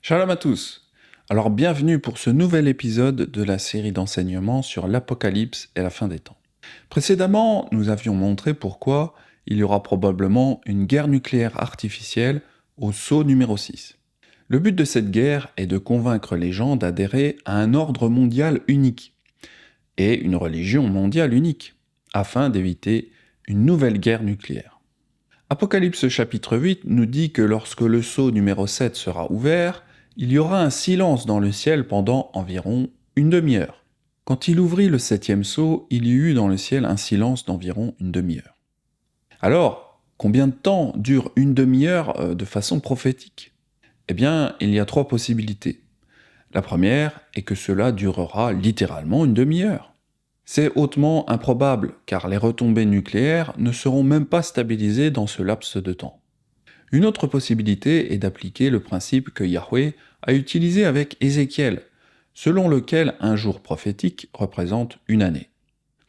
Shalom à tous. Alors bienvenue pour ce nouvel épisode de la série d'enseignements sur l'Apocalypse et la fin des temps. Précédemment, nous avions montré pourquoi il y aura probablement une guerre nucléaire artificielle au sceau numéro 6. Le but de cette guerre est de convaincre les gens d'adhérer à un ordre mondial unique et une religion mondiale unique, afin d'éviter une nouvelle guerre nucléaire. Apocalypse chapitre 8 nous dit que lorsque le sceau numéro 7 sera ouvert, il y aura un silence dans le ciel pendant environ une demi-heure. Quand il ouvrit le 7e sceau, il y eut dans le ciel un silence d'environ une demi-heure. Alors, combien de temps dure une demi-heure de façon prophétique ? Eh bien, il y a 3 possibilités. La première est que cela durera littéralement une demi-heure. C'est hautement improbable, car les retombées nucléaires ne seront même pas stabilisées dans ce laps de temps. Une autre possibilité est d'appliquer le principe que Yahweh a utilisé avec Ézéchiel, selon lequel un jour prophétique représente une année.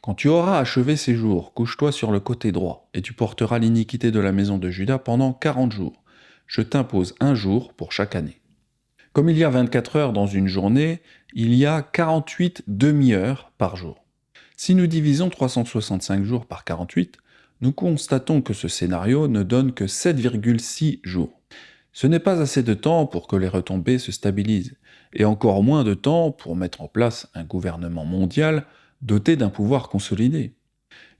Quand tu auras achevé ces jours, couche-toi sur le côté droit, et tu porteras l'iniquité de la maison de Juda pendant 40 jours. Je t'impose un jour pour chaque année. Comme il y a 24 heures dans une journée, il y a 48 demi-heures par jour. Si nous divisons 365 jours par 48, nous constatons que ce scénario ne donne que 7,6 jours. Ce n'est pas assez de temps pour que les retombées se stabilisent, et encore moins de temps pour mettre en place un gouvernement mondial doté d'un pouvoir consolidé.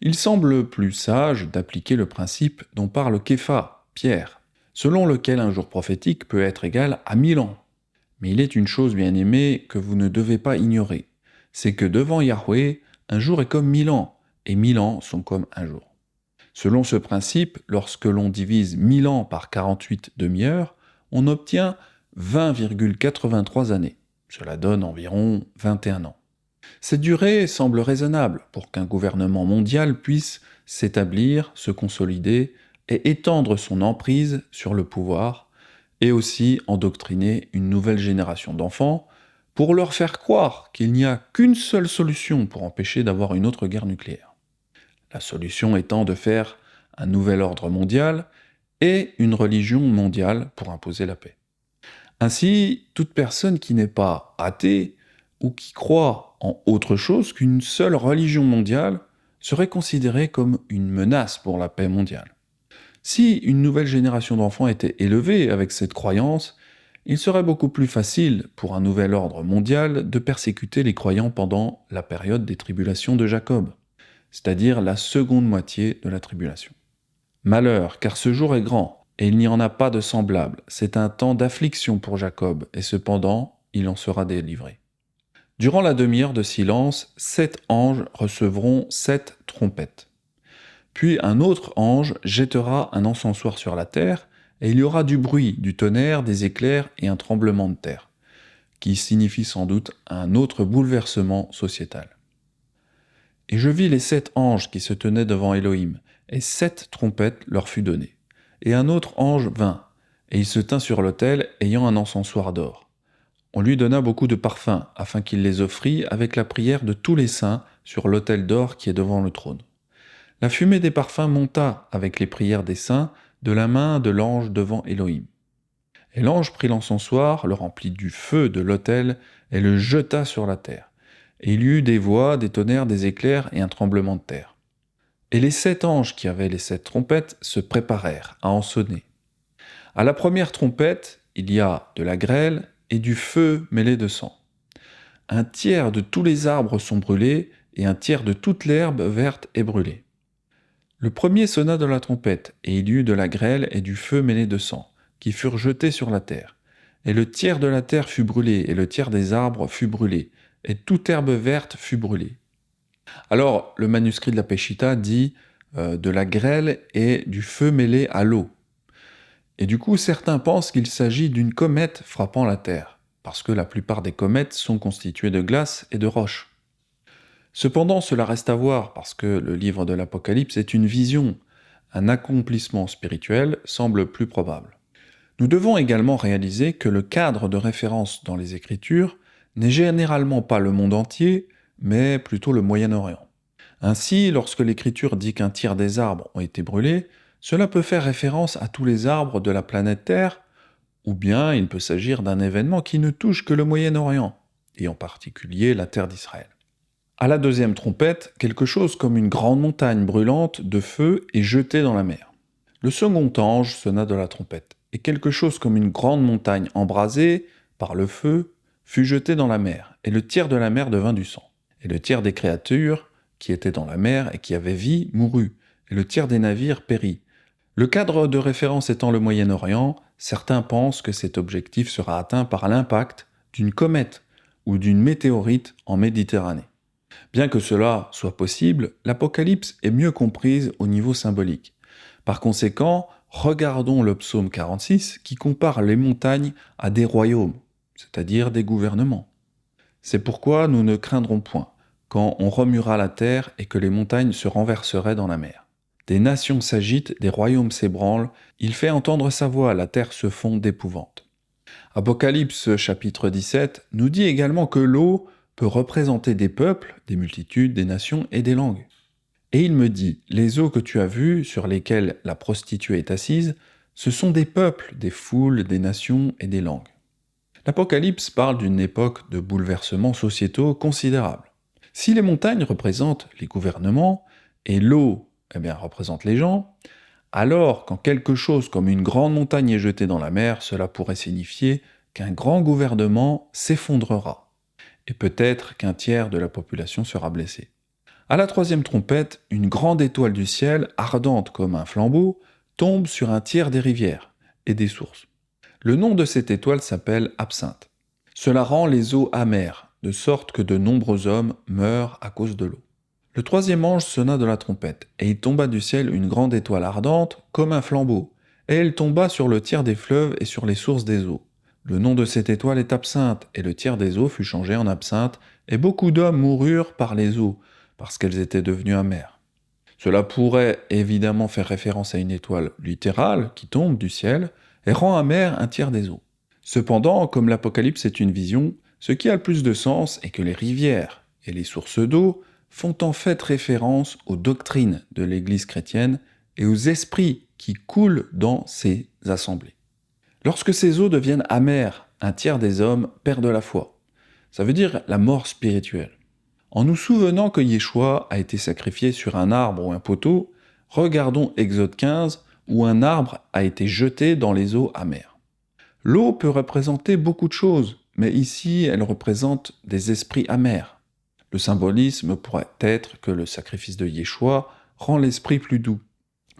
Il semble plus sage d'appliquer le principe dont parle Képha, Pierre, selon lequel un jour prophétique peut être égal à 1000 ans. Mais il est une chose bien aimée que vous ne devez pas ignorer, c'est que devant Yahweh, un jour est comme 1000 ans, et 1000 ans sont comme un jour. Selon ce principe, lorsque l'on divise 1000 ans par 48 demi-heures, on obtient 20,83 années. Cela donne environ 21 ans. Cette durée semble raisonnable pour qu'un gouvernement mondial puisse s'établir, se consolider et étendre son emprise sur le pouvoir, et aussi endoctriner une nouvelle génération d'enfants pour leur faire croire qu'il n'y a qu'une seule solution pour empêcher d'avoir une autre guerre nucléaire. La solution étant de faire un nouvel ordre mondial et une religion mondiale pour imposer la paix. Ainsi, toute personne qui n'est pas athée ou qui croit en autre chose qu'une seule religion mondiale serait considérée comme une menace pour la paix mondiale. Si une nouvelle génération d'enfants était élevée avec cette croyance, il serait beaucoup plus facile pour un nouvel ordre mondial de persécuter les croyants pendant la période des tribulations de Jacob, c'est-à-dire la seconde moitié de la tribulation. Malheur, car ce jour est grand, et il n'y en a pas de semblable. C'est un temps d'affliction pour Jacob, et cependant, il en sera délivré. Durant la demi-heure de silence, 7 anges recevront 7 trompettes. Puis un autre ange jettera un encensoir sur la terre, et il y aura du bruit, du tonnerre, des éclairs et un tremblement de terre, qui signifie sans doute un autre bouleversement sociétal. Et je vis les 7 anges qui se tenaient devant Elohim, et 7 trompettes leur fut donnée. Et un autre ange vint, et il se tint sur l'autel, ayant un encensoir d'or. On lui donna beaucoup de parfums, afin qu'il les offrît avec la prière de tous les saints sur l'autel d'or qui est devant le trône. La fumée des parfums monta avec les prières des saints de la main de l'ange devant Elohim. Et l'ange prit l'encensoir, le remplit du feu de l'autel, et le jeta sur la terre. Et il y eut des voix, des tonnerres, des éclairs et un tremblement de terre. Et les 7 anges qui avaient les 7 trompettes se préparèrent à en sonner. À la première trompette, il y a de la grêle et du feu mêlé de sang. Un tiers de tous les arbres sont brûlés, et un tiers de toute l'herbe verte est brûlée. Le premier sonna de la trompette, et il y eut de la grêle et du feu mêlé de sang, qui furent jetés sur la terre. Et le tiers de la terre fut brûlé, et le tiers des arbres fut brûlé, et toute herbe verte fut brûlée. Alors, le manuscrit de la Peshitta dit de la grêle et du feu mêlé à l'eau. Et du coup, certains pensent qu'il s'agit d'une comète frappant la Terre, parce que la plupart des comètes sont constituées de glace et de roches. Cependant, cela reste à voir, parce que le livre de l'Apocalypse est une vision. Un accomplissement spirituel semble plus probable. Nous devons également réaliser que le cadre de référence dans les Écritures n'est généralement pas le monde entier, mais plutôt le Moyen-Orient. Ainsi, lorsque l'Écriture dit qu'un tiers des arbres ont été brûlés, cela peut faire référence à tous les arbres de la planète Terre, ou bien il peut s'agir d'un événement qui ne touche que le Moyen-Orient, et en particulier la terre d'Israël. À la deuxième trompette, quelque chose comme une grande montagne brûlante de feu est jetée dans la mer. Le second ange sonna de la trompette, et quelque chose comme une grande montagne embrasée par le feu fut jeté dans la mer, et le tiers de la mer devint du sang. Et le tiers des créatures qui étaient dans la mer et qui avaient vie mourut, et le tiers des navires périt. Le cadre de référence étant le Moyen-Orient, certains pensent que cet objectif sera atteint par l'impact d'une comète ou d'une météorite en Méditerranée. Bien que cela soit possible, l'Apocalypse est mieux comprise au niveau symbolique. Par conséquent, regardons le psaume 46 qui compare les montagnes à des royaumes, c'est-à-dire des gouvernements. C'est pourquoi nous ne craindrons point quand on remuera la terre et que les montagnes se renverseraient dans la mer. Des nations s'agitent, des royaumes s'ébranlent, il fait entendre sa voix, la terre se fond d'épouvante. Apocalypse chapitre 17 nous dit également que l'eau peut représenter des peuples, des multitudes, des nations et des langues. Et il me dit, les eaux que tu as vues, sur lesquelles la prostituée est assise, ce sont des peuples, des foules, des nations et des langues. L'Apocalypse parle d'une époque de bouleversements sociétaux considérables. Si les montagnes représentent les gouvernements et l'eau représente les gens, alors quand quelque chose comme une grande montagne est jetée dans la mer, cela pourrait signifier qu'un grand gouvernement s'effondrera, et peut-être qu'un tiers de la population sera blessé. À la troisième trompette, une grande étoile du ciel, ardente comme un flambeau, tombe sur un tiers des rivières et des sources. Le nom de cette étoile s'appelle Absinthe. Cela rend les eaux amères, de sorte que de nombreux hommes meurent à cause de l'eau. Le troisième ange sonna de la trompette, et il tomba du ciel une grande étoile ardente, comme un flambeau, et elle tomba sur le tiers des fleuves et sur les sources des eaux. Le nom de cette étoile est Absinthe, et le tiers des eaux fut changé en absinthe, et beaucoup d'hommes moururent par les eaux, parce qu'elles étaient devenues amères. Cela pourrait évidemment faire référence à une étoile littérale qui tombe du ciel et rend amère un tiers des eaux. Cependant, comme l'Apocalypse est une vision, ce qui a le plus de sens est que les rivières et les sources d'eau font en fait référence aux doctrines de l'Église chrétienne et aux esprits qui coulent dans ces assemblées. Lorsque ces eaux deviennent amères, un tiers des hommes perdent la foi. Ça veut dire la mort spirituelle. En nous souvenant que Yeshua a été sacrifié sur un arbre ou un poteau, regardons Exode 15 où un arbre a été jeté dans les eaux amères. L'eau peut représenter beaucoup de choses, mais ici elle représente des esprits amers. Le symbolisme pourrait être que le sacrifice de Yeshua rend l'esprit plus doux.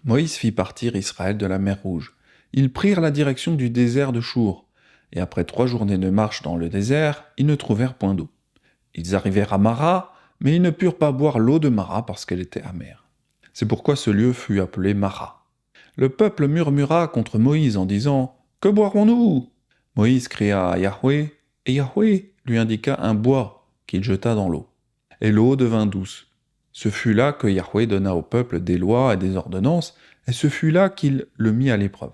Moïse fit partir Israël de la mer Rouge. Ils prirent la direction du désert de Chour, et après 3 journées de marche dans le désert, ils ne trouvèrent point d'eau. Ils arrivèrent à Mara, mais ils ne purent pas boire l'eau de Mara parce qu'elle était amère. C'est pourquoi ce lieu fut appelé Mara. Le peuple murmura contre Moïse en disant « Que boirons-nous » Moïse cria à Yahweh, et Yahweh lui indiqua un bois qu'il jeta dans l'eau. Et l'eau devint douce. Ce fut là que Yahweh donna au peuple des lois et des ordonnances, et ce fut là qu'il le mit à l'épreuve.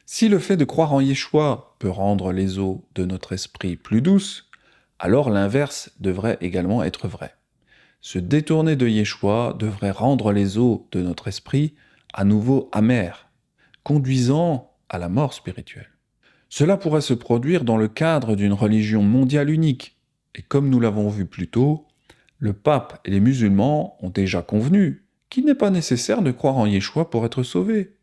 Si le fait de croire en Yeshua peut rendre les eaux de notre esprit plus douces, alors l'inverse devrait également être vrai. Se détourner de Yeshua devrait rendre les eaux de notre esprit à nouveau amères, conduisant à la mort spirituelle. Cela pourrait se produire dans le cadre d'une religion mondiale unique, et comme nous l'avons vu plus tôt, le pape et les musulmans ont déjà convenu qu'il n'est pas nécessaire de croire en Yeshua pour être sauvé.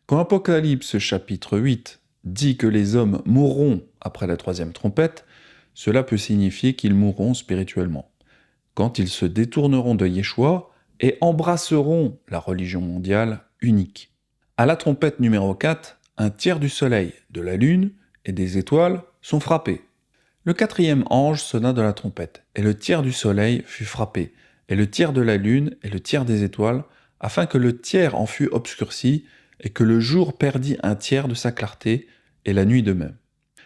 Quand Apocalypse chapitre 8 dit que les hommes mourront après la troisième trompette, cela peut signifier qu'ils mourront spirituellement, quand ils se détourneront de Yeshua et embrasseront la religion mondiale unique. À la trompette numéro 4, un tiers du soleil, de la lune et des étoiles sont frappés. Le quatrième ange sonna de la trompette, et le tiers du soleil fut frappé, et le tiers de la lune et le tiers des étoiles, afin que le tiers en fût obscurci, et que le jour perdît un tiers de sa clarté, et la nuit de même.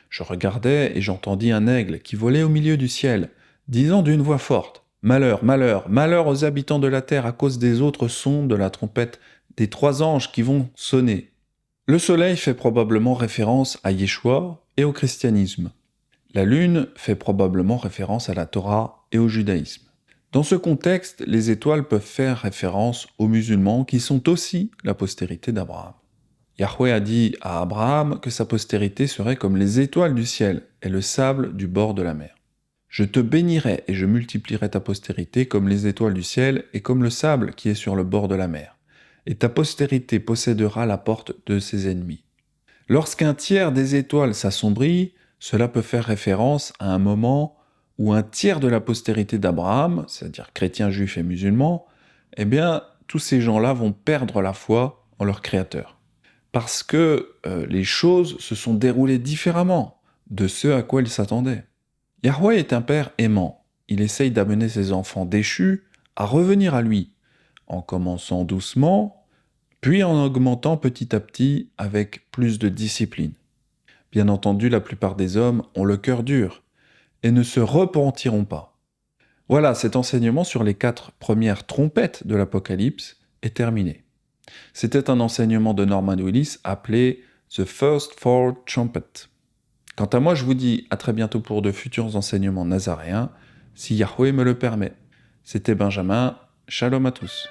Je regardais, et j'entendis un aigle qui volait au milieu du ciel, disant d'une voix forte, « Malheur, malheur, malheur aux habitants de la terre à cause des autres sons de la trompette des 3 anges qui vont sonner. » Le soleil fait probablement référence à Yeshua et au christianisme. La lune fait probablement référence à la Torah et au judaïsme. Dans ce contexte, les étoiles peuvent faire référence aux musulmans qui sont aussi la postérité d'Abraham. Yahweh a dit à Abraham que sa postérité serait comme les étoiles du ciel et le sable du bord de la mer. Je te bénirai et je multiplierai ta postérité comme les étoiles du ciel et comme le sable qui est sur le bord de la mer. Et ta postérité possédera la porte de ses ennemis. Lorsqu'un tiers des étoiles s'assombrit, cela peut faire référence à un moment où un tiers de la postérité d'Abraham, c'est-à-dire chrétiens, juifs et musulmans, eh bien, tous ces gens-là vont perdre la foi en leur Créateur. Parce que les choses se sont déroulées différemment de ce à quoi ils s'attendaient. Yahweh est un père aimant. Il essaye d'amener ses enfants déchus à revenir à lui, en commençant doucement, puis en augmentant petit à petit avec plus de discipline. Bien entendu, la plupart des hommes ont le cœur dur et ne se repentiront pas. Voilà, cet enseignement sur les 4 premières trompettes de l'Apocalypse est terminé. C'était un enseignement de Norman Willis appelé The First Four Trumpets. Quant à moi, je vous dis à très bientôt pour de futurs enseignements nazaréens, si Yahweh me le permet. C'était Benjamin, shalom à tous.